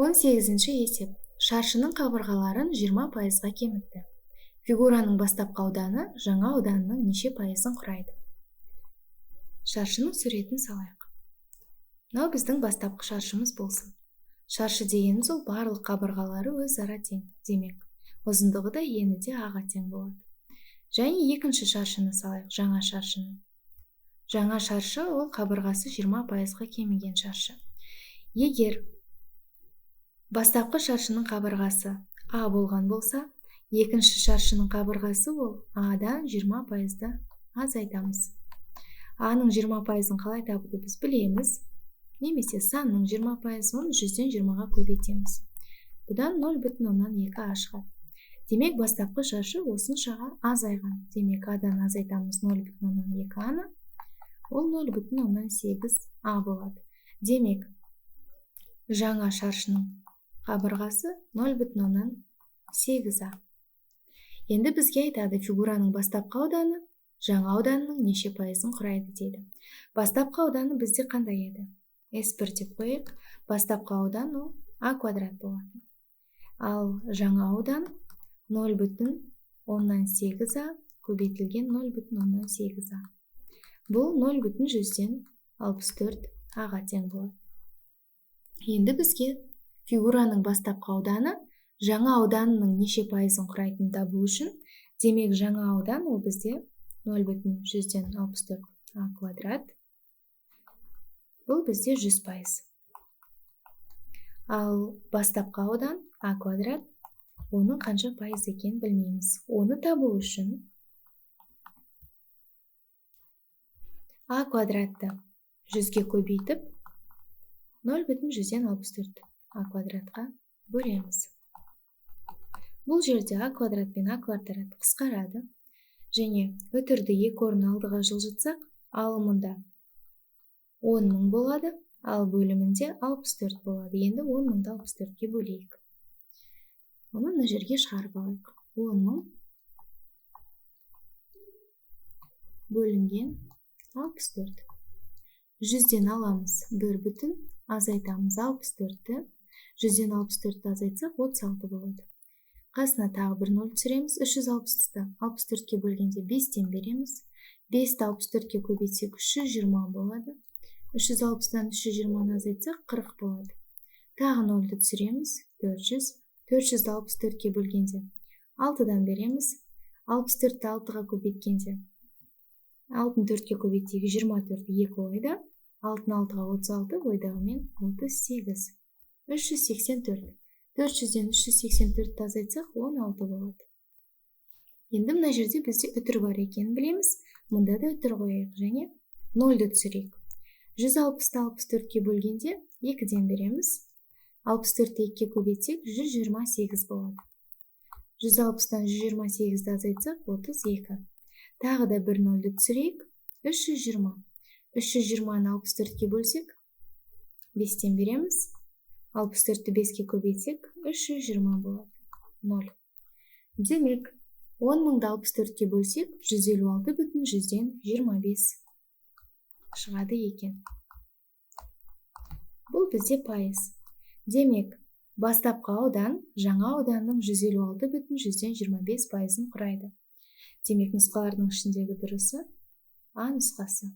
18-ші есеп. Шаршының қабырғаларын 20%-ға кемітті. Фигураның бастапқы ауданы жаңа ауданының неше пайызын құрайды? Шаршының суретін салайық. Мынау біздің бастапқы шаршымыз болсын. Шаршы дегеніміз ол барлық қабырғалары өзара тең. Демек, ұзындығы да ені де А-ға тең болады. Және екінші шаршыны салайық, жаңа шаршыны. Жаңа шаршы ол қабырғасы 20%-ға кеміген шаршы. Егер бастапқы шаршының қабырғасы А болған болса, екінші шаршының қабырғасы ол А-дан 20%-ды азайтамыз. А-ның 20%-ын қалай табуды біз білеміз. Немесе санның 20%-ын 100-ден 20-ға көбейтеміз. Бұдан 0,2 А шығады. Демек, бастапқы шаршы осыншаға азайған. Демек, А-дан азайтамыз 0,2 А-ны. Ол 0,8 А болады. Демек, жаңа шаршының қабырғасы 0,8 А. Енді бізге айтады, фигураның бастапқы ауданы жаңа ауданның неше пайызын құрайды дейді. Бастапқы ауданы бізде қандай еді? S1 деп қойып, бастапқы аудан ол А квадрат болады. Ал жаңа аудан 0,8 А көбейтілген 0,8 А. Бұл 0,164 А-ға тең болады. Енді бізге фигураның бастапқы ауданы жаңа ауданның неше пайызын құрайтынын табу үшін, демек жаңа аудан ол бізде 0,164 А квадрат. Бұл бізде 100%. Ал бастапқы аудан А квадрат, оның қанша пайыз екенін білмейміз. Оны табу үшін А квадратты 100-ге көбейтіп 0,164 А квадратқа бөлеміз. Бұл жерде А квадрат пен А квадрат қысқарады. Және үтірді екі орын алдыға жылжытсақ, алымында 10.000 болады, ал бөлімінде 64 болады. Енді 10.000-ды 64-ке бөлейік. Оны мына жерге шығарып алайық. 10.000 бөлінген 64. 100-ден аламыз 1 бүтін, азайтамыз 64-ті. 100-ден 64-ті азайтсақ 36 болады. Қасына тағы бір 0 түсіреміз. 360-ті 64-ке бөлгенде 5-тен береміз. 5-ті 64-ке көбейтсек 320 болады. 360-дан 320-ны азайтсақ 40 болады. Тағы 0-ді түсіреміз. 400. 400-ді 64-ке бөлгенде 6-дан береміз. 64-ті 6-ға көбейткенде 6-ны 4-ке көбейттегі 24 2 ойда. 6-ны 6-ға 36, ойдағымен 38. 384. 400-ден 384-ті азайтсақ 16 болады. Енді мына жерде бізде үтір бар екенін білеміз. Мұнда да үтір қояйық және 0-ді түсірейік. 160-ті 64-ке бөлгенде 2-ден береміз. 64-ті 2-ке көбейтсек 128 болады. 160-дан 128-ді азайтсақ 32. Тағы да бір 0-ді түсірейік. 320. 320-ны 64-ке бөлсек 5-тен береміз. 64-ті 5-ке көбейтсек 320 болады. 0. Демек, 10.000-ды 64-ке бөлсек 156,125 шығады екен. Бұл бізде пайыз. Демек, бастапқы аудан жаңа ауданның 156,125%-ын құрайды. Демек, нұсқалардың ішіндегі дұрысы А нұсқасы.